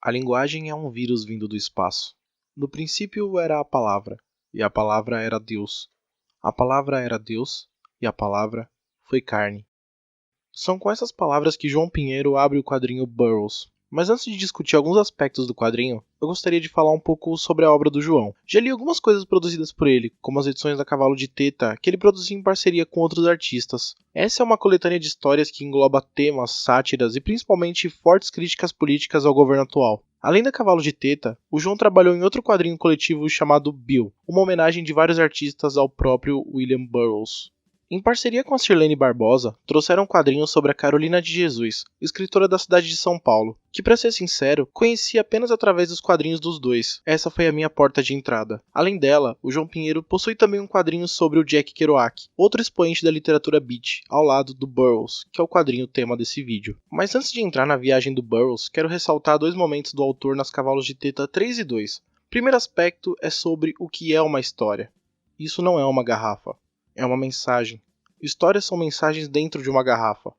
A linguagem é um vírus vindo do espaço. No princípio era a palavra, e a palavra era Deus. A palavra era Deus, e a palavra foi carne. São com essas palavras que João Pinheiro abre o quadrinho Burroughs. Mas antes de discutir alguns aspectos do quadrinho, eu gostaria de falar um pouco sobre a obra do João. Já li algumas coisas produzidas por ele, como as edições da Cavalo de Teta, que ele produziu em parceria com outros artistas. Essa é uma coletânea de histórias que engloba temas, sátiras e principalmente fortes críticas políticas ao governo atual. Além da Cavalo de Teta, o João trabalhou em outro quadrinho coletivo chamado Bill, uma homenagem de vários artistas ao próprio William Burroughs. Em parceria com a Sirlene Barbosa, trouxeram quadrinhos sobre a Carolina de Jesus, escritora da cidade de São Paulo, que, para ser sincero, conheci apenas através dos quadrinhos dos dois. Essa foi a minha porta de entrada. Além dela, o João Pinheiro possui também um quadrinho sobre o Jack Kerouac, outro expoente da literatura beat, ao lado do Burroughs, que é o quadrinho tema desse vídeo. Mas antes de entrar na viagem do Burroughs, quero ressaltar dois momentos do autor nas Cavalos de Teta 3 e 2. O primeiro aspecto é sobre o que é uma história. Isso não é uma garrafa. É uma mensagem. Histórias são mensagens dentro de uma garrafa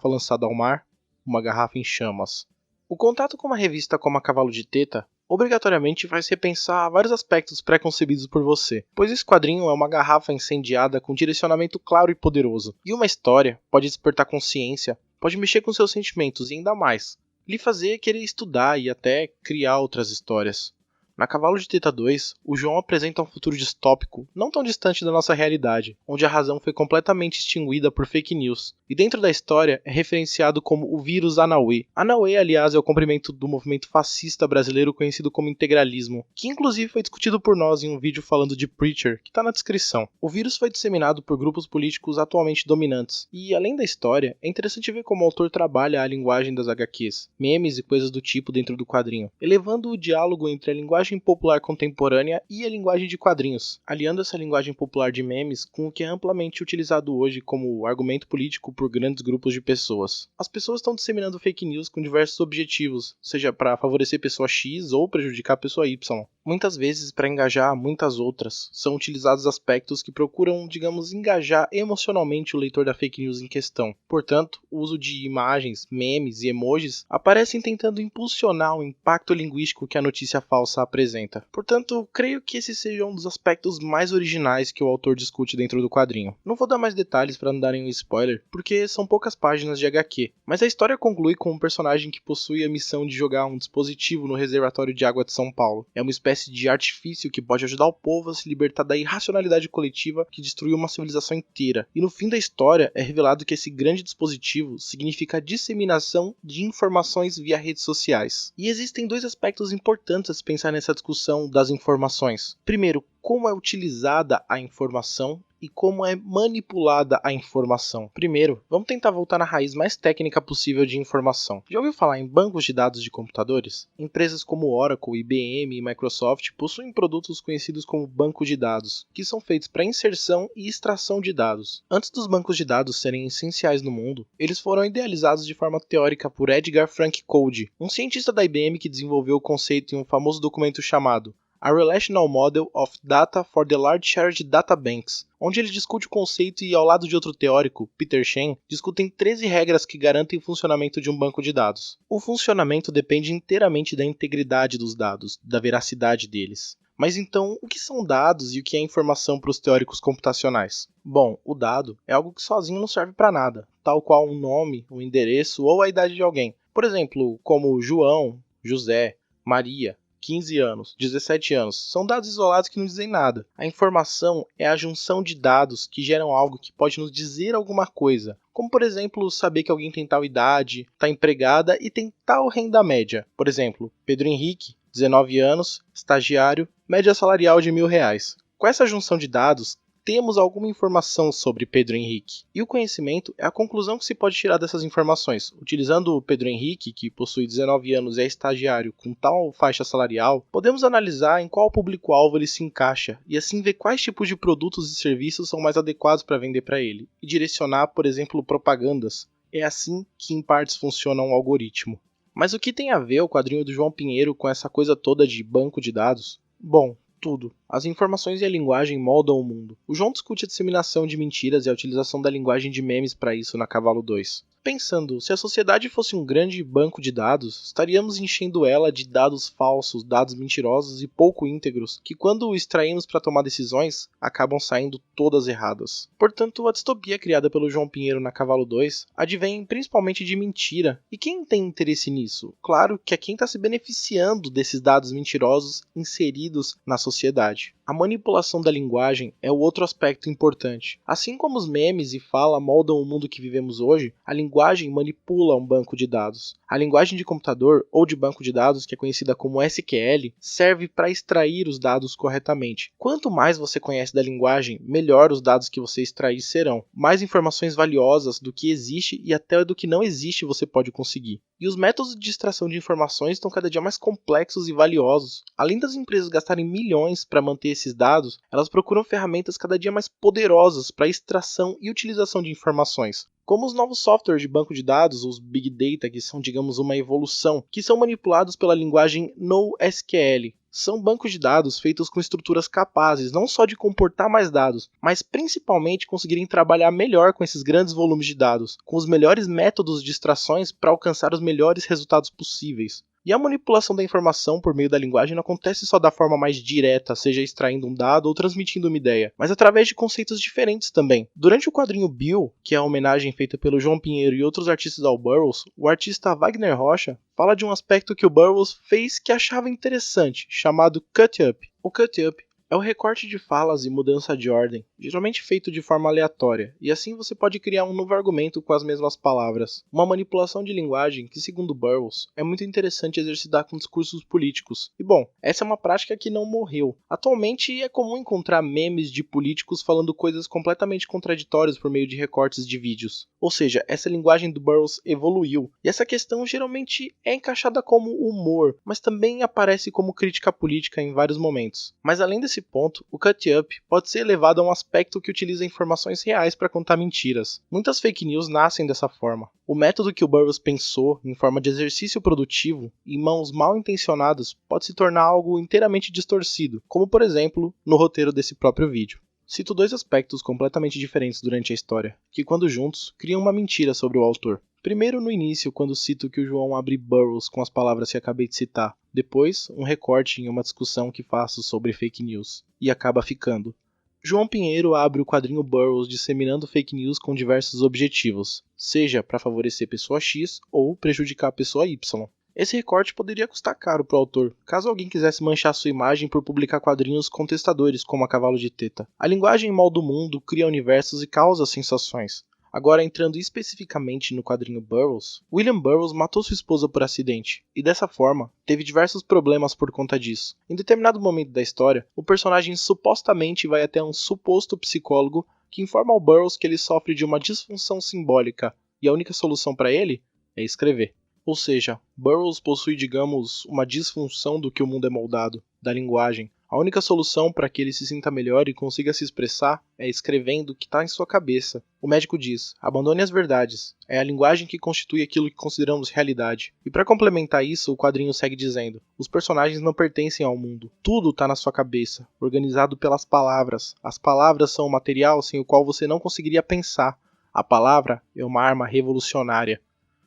lançada ao mar, uma garrafa em chamas. O contato com uma revista como a Cavalo de Teta obrigatoriamente faz repensar vários aspectos pré-concebidos por você, pois esse quadrinho é uma garrafa incendiada com direcionamento claro e poderoso, e uma história pode despertar consciência, pode mexer com seus sentimentos e ainda mais, lhe fazer querer estudar e até criar outras histórias. Na Cavalo de Teta 2, o João apresenta um futuro distópico, não tão distante da nossa realidade, onde a razão foi completamente extinguida por fake news, e dentro da história é referenciado como o vírus Anauê. Anauê, aliás, é o comprimento do movimento fascista brasileiro conhecido como integralismo, que inclusive foi discutido por nós em um vídeo falando de Preacher, que está na descrição. O vírus foi disseminado por grupos políticos atualmente dominantes, e além da história, é interessante ver como o autor trabalha a linguagem das HQs, memes e coisas do tipo dentro do quadrinho, elevando o diálogo entre a linguagem popular contemporânea e a linguagem de quadrinhos, aliando essa linguagem popular de memes com o que é amplamente utilizado hoje como argumento político por grandes grupos de pessoas. As pessoas estão disseminando fake news com diversos objetivos, seja para favorecer pessoa X ou prejudicar a pessoa Y. Muitas vezes, para engajar muitas outras, são utilizados aspectos que procuram, digamos, engajar emocionalmente o leitor da fake news em questão. Portanto, o uso de imagens, memes e emojis aparecem tentando impulsionar o impacto linguístico que a notícia falsa apresenta. Portanto, creio que esse seja um dos aspectos mais originais que o autor discute dentro do quadrinho. Não vou dar mais detalhes para não darem um spoiler, porque são poucas páginas de HQ, mas a história conclui com um personagem que possui a missão de jogar um dispositivo no reservatório de água de São Paulo. É uma espécie de artifício que pode ajudar o povo a se libertar da irracionalidade coletiva que destruiu uma civilização inteira. E no fim da história é revelado que esse grande dispositivo significa a disseminação de informações via redes sociais. E existem dois aspectos importantes a se pensar nessa discussão das informações. Primeiro, como é utilizada a informação e como é manipulada a informação. Primeiro, vamos tentar voltar na raiz mais técnica possível de informação. Já ouviu falar em bancos de dados de computadores? Empresas como Oracle, IBM e Microsoft possuem produtos conhecidos como bancos de dados, que são feitos para inserção e extração de dados. Antes dos bancos de dados serem essenciais no mundo, eles foram idealizados de forma teórica por Edgar Frank Code, um cientista da IBM que desenvolveu o conceito em um famoso documento chamado A Relational Model of Data for the Large Shared Data Banks, onde ele discute o conceito e, ao lado de outro teórico, Peter Shen, discutem 13 regras que garantem o funcionamento de um banco de dados. O funcionamento depende inteiramente da integridade dos dados, da veracidade deles. Mas então, o que são dados e o que é informação para os teóricos computacionais? Bom, o dado é algo que sozinho não serve para nada, tal qual um nome, um endereço ou a idade de alguém. Por exemplo, como João, José, Maria, 15 anos, 17 anos, são dados isolados que não dizem nada. A informação é a junção de dados que geram algo que pode nos dizer alguma coisa, como por exemplo, saber que alguém tem tal idade, está empregada e tem tal renda média. Por exemplo, Pedro Henrique, 19 anos, estagiário, média salarial de R$ 1.000. Com essa junção de dados, temos alguma informação sobre Pedro Henrique. E o conhecimento é a conclusão que se pode tirar dessas informações. Utilizando o Pedro Henrique, que possui 19 anos e é estagiário com tal faixa salarial, podemos analisar em qual público-alvo ele se encaixa e assim ver quais tipos de produtos e serviços são mais adequados para vender para ele e direcionar, por exemplo, propagandas. É assim que em partes funciona um algoritmo. Mas o que tem a ver o quadrinho do João Pinheiro com essa coisa toda de banco de dados? Bom, tudo. As informações e a linguagem moldam o mundo. O João discute a disseminação de mentiras e a utilização da linguagem de memes para isso na Cavalo 2. Pensando, se a sociedade fosse um grande banco de dados, estaríamos enchendo ela de dados falsos, dados mentirosos e pouco íntegros, que quando extraímos para tomar decisões, acabam saindo todas erradas. Portanto, a distopia criada pelo João Pinheiro na Cavalo 2 advém principalmente de mentira. E quem tem interesse nisso? Claro que é quem está se beneficiando desses dados mentirosos inseridos na sociedade. A manipulação da linguagem é o outro aspecto importante. Assim como os memes e fala moldam o mundo que vivemos hoje, a linguagem manipula um banco de dados. A linguagem de computador ou de banco de dados, que é conhecida como SQL, serve para extrair os dados corretamente. Quanto mais você conhece da linguagem, melhor os dados que você extrair serão. Mais informações valiosas do que existe e até do que não existe você pode conseguir. E os métodos de extração de informações estão cada dia mais complexos e valiosos. Além das empresas gastarem milhões para manter esses dados, elas procuram ferramentas cada dia mais poderosas para extração e utilização de informações, como os novos softwares de banco de dados, os Big Data, que são, digamos, uma evolução, que são manipulados pela linguagem NoSQL. São bancos de dados feitos com estruturas capazes não só de comportar mais dados, mas principalmente conseguirem trabalhar melhor com esses grandes volumes de dados, com os melhores métodos de extrações para alcançar os melhores resultados possíveis. E a manipulação da informação por meio da linguagem não acontece só da forma mais direta, seja extraindo um dado ou transmitindo uma ideia, mas através de conceitos diferentes também. Durante o quadrinho Bill, que é a homenagem feita pelo João Pinheiro e outros artistas ao Burroughs, o artista Wagner Rocha fala de um aspecto que o Burroughs fez que achava interessante, chamado cut-up. O cut-up é o recorte de falas e mudança de ordem, geralmente feito de forma aleatória, e assim você pode criar um novo argumento com as mesmas palavras. Uma manipulação de linguagem que, segundo Burroughs, é muito interessante exercitar com discursos políticos. E bom, essa é uma prática que não morreu. Atualmente é comum encontrar memes de políticos falando coisas completamente contraditórias por meio de recortes de vídeos. Ou seja, essa linguagem do Burroughs evoluiu, e essa questão geralmente é encaixada como humor, mas também aparece como crítica política em vários momentos. Mas além desse ponto, o cut-up pode ser elevado a um aspecto que utiliza informações reais para contar mentiras. Muitas fake news nascem dessa forma. O método que o Burroughs pensou, em forma de exercício produtivo, em mãos mal intencionadas, pode se tornar algo inteiramente distorcido, como por exemplo, no roteiro desse próprio vídeo. Cito dois aspectos completamente diferentes durante a história, que quando juntos, criam uma mentira sobre o autor. Primeiro no início, quando cito que o João abre Burroughs com as palavras que acabei de citar. Depois, um recorte em uma discussão que faço sobre fake news. E acaba ficando. João Pinheiro abre o quadrinho Burroughs disseminando fake news com diversos objetivos, seja para favorecer pessoa X ou prejudicar a pessoa Y. Esse recorte poderia custar caro para o autor, caso alguém quisesse manchar sua imagem por publicar quadrinhos contestadores como A Cavalo de Teta. A linguagem molda o mundo, cria universos e causa sensações. Agora, entrando especificamente no quadrinho Burroughs, William Burroughs matou sua esposa por acidente, e dessa forma, teve diversos problemas por conta disso. Em determinado momento da história, o personagem supostamente vai até um suposto psicólogo que informa ao Burroughs que ele sofre de uma disfunção simbólica, e a única solução para ele é escrever. Ou seja, Burroughs possui, digamos, uma disfunção do que o mundo é moldado, da linguagem. A única solução para que ele se sinta melhor e consiga se expressar é escrevendo o que está em sua cabeça. O médico diz, abandone as verdades. É a linguagem que constitui aquilo que consideramos realidade. E para complementar isso, o quadrinho segue dizendo, os personagens não pertencem ao mundo. Tudo está na sua cabeça, organizado pelas palavras. As palavras são o material sem o qual você não conseguiria pensar. A palavra é uma arma revolucionária.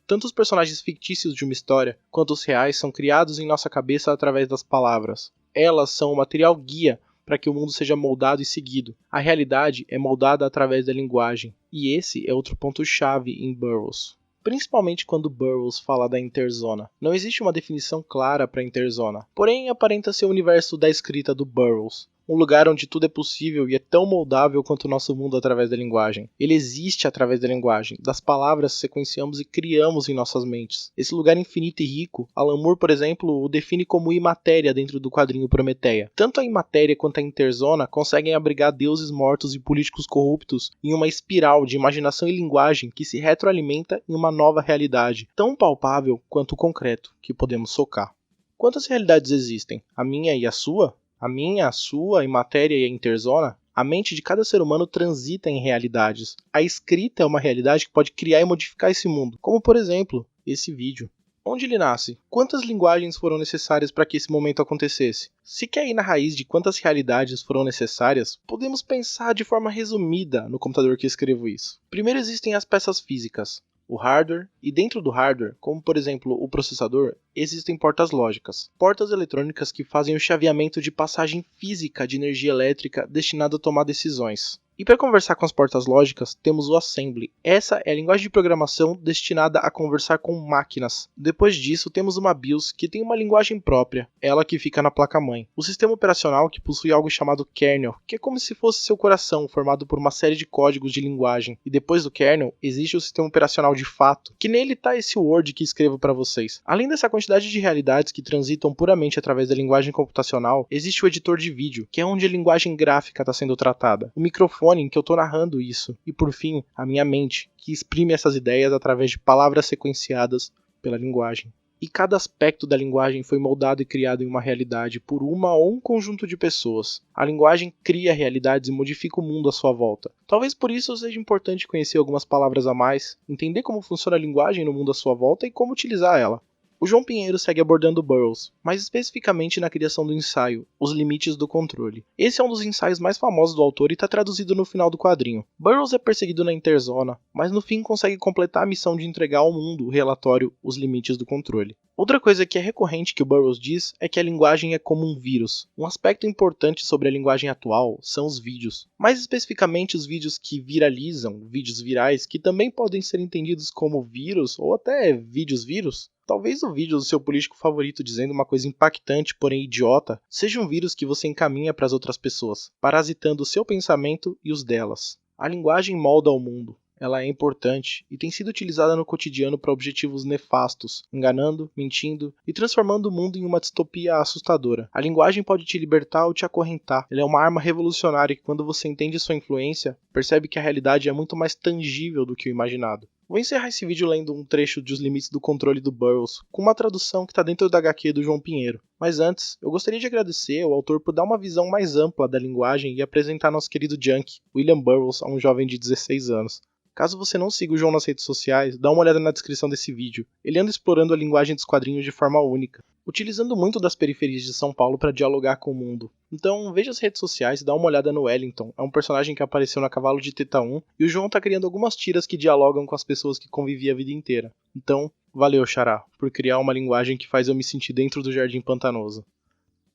Tanto os personagens fictícios de uma história, quanto os reais são criados em nossa cabeça através das palavras. Elas são o material guia para que o mundo seja moldado e seguido. A realidade é moldada através da linguagem. E esse é outro ponto-chave em Burroughs. Principalmente quando Burroughs fala da interzona. Não existe uma definição clara para a interzona, porém aparenta ser o universo da escrita do Burroughs. Um lugar onde tudo é possível e é tão moldável quanto o nosso mundo através da linguagem. Ele existe através da linguagem, das palavras que sequenciamos e criamos em nossas mentes. Esse lugar infinito e rico, Alan Moore, por exemplo, o define como imatéria dentro do quadrinho Prometeia. Tanto a imatéria quanto a interzona conseguem abrigar deuses mortos e políticos corruptos em uma espiral de imaginação e linguagem que se retroalimenta em uma nova realidade, tão palpável quanto o concreto, que podemos socar. Quantas realidades existem? A minha e a sua? A minha, a sua, a imatéria e a interzona? A mente de cada ser humano transita em realidades. A escrita é uma realidade que pode criar e modificar esse mundo, como por exemplo, esse vídeo. Onde ele nasce? Quantas linguagens foram necessárias para que esse momento acontecesse? Se quer ir na raiz de quantas realidades foram necessárias, podemos pensar de forma resumida no computador que escrevo isso. Primeiro existem as peças físicas. o hardware, e dentro do hardware, como por exemplo o processador, existem portas lógicas, portas eletrônicas que fazem o chaveamento de passagem física de energia elétrica destinada a tomar decisões. E para conversar com as portas lógicas, temos o Assembly. Essa é a linguagem de programação destinada a conversar com máquinas. Depois disso, temos uma BIOS, que tem uma linguagem própria, ela que fica na placa-mãe. O sistema operacional, que possui algo chamado kernel, que é como se fosse seu coração, formado por uma série de códigos de linguagem. E depois do kernel, existe o sistema operacional de fato, que nele está esse Word que escrevo para vocês. Além dessa quantidade de realidades que transitam puramente através da linguagem computacional, existe o editor de vídeo, que é onde a linguagem gráfica está sendo tratada. O microfone em que eu estou narrando isso, e por fim, a minha mente, que exprime essas ideias através de palavras sequenciadas pela linguagem. E cada aspecto da linguagem foi moldado e criado em uma realidade por uma ou um conjunto de pessoas. A linguagem cria realidades e modifica o mundo à sua volta. Talvez por isso seja importante conhecer algumas palavras a mais, entender como funciona a linguagem no mundo à sua volta e como utilizar ela. O João Pinheiro segue abordando Burroughs, mais especificamente na criação do ensaio, Os Limites do Controle. Esse é um dos ensaios mais famosos do autor e está traduzido no final do quadrinho. Burroughs é perseguido na Interzona, mas no fim consegue completar a missão de entregar ao mundo o relatório Os Limites do Controle. Outra coisa que é recorrente que o Burroughs diz é que a linguagem é como um vírus. Um aspecto importante sobre a linguagem atual são os vídeos. Mais especificamente os vídeos que viralizam, vídeos virais, que também podem ser entendidos como vírus ou até vídeos-vírus. Talvez o vídeo do seu político favorito dizendo uma coisa impactante, porém idiota, seja um vírus que você encaminha para as outras pessoas, parasitando o seu pensamento e os delas. A linguagem molda o mundo. Ela é importante e tem sido utilizada no cotidiano para objetivos nefastos, enganando, mentindo e transformando o mundo em uma distopia assustadora. A linguagem pode te libertar ou te acorrentar. Ela é uma arma revolucionária que, quando você entende sua influência, percebe que a realidade é muito mais tangível do que o imaginado. Vou encerrar esse vídeo lendo um trecho de Os Limites do Controle do Burroughs, com uma tradução que está dentro da HQ do João Pinheiro. Mas antes, eu gostaria de agradecer ao autor por dar uma visão mais ampla da linguagem e apresentar nosso querido Junk, William Burroughs, a um jovem de 16 anos. Caso você não siga o João nas redes sociais, dá uma olhada na descrição desse vídeo. Ele anda explorando a linguagem dos quadrinhos de forma única, utilizando muito das periferias de São Paulo para dialogar com o mundo. Então veja as redes sociais e dá uma olhada no Wellington, é um personagem que apareceu na Cavalo de Teta 1, e o João tá criando algumas tiras que dialogam com as pessoas que convivi a vida inteira. Então, valeu, Xará, por criar uma linguagem que faz eu me sentir dentro do Jardim Pantanoso.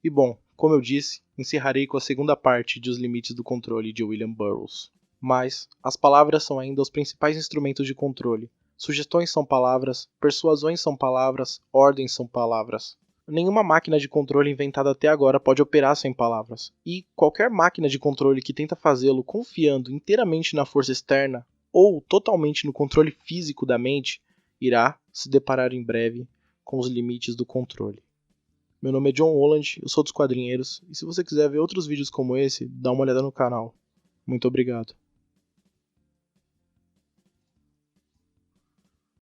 E bom, como eu disse, encerrarei com a segunda parte de Os Limites do Controle de William Burroughs. Mas, as palavras são ainda os principais instrumentos de controle. Sugestões são palavras, persuasões são palavras, ordens são palavras. Nenhuma máquina de controle inventada até agora pode operar sem palavras. E qualquer máquina de controle que tenta fazê-lo confiando inteiramente na força externa, ou totalmente no controle físico da mente, irá se deparar em breve com os limites do controle. Meu nome é John Holland, eu sou dos Quadrinheiros, e se você quiser ver outros vídeos como esse, dá uma olhada no canal. Muito obrigado.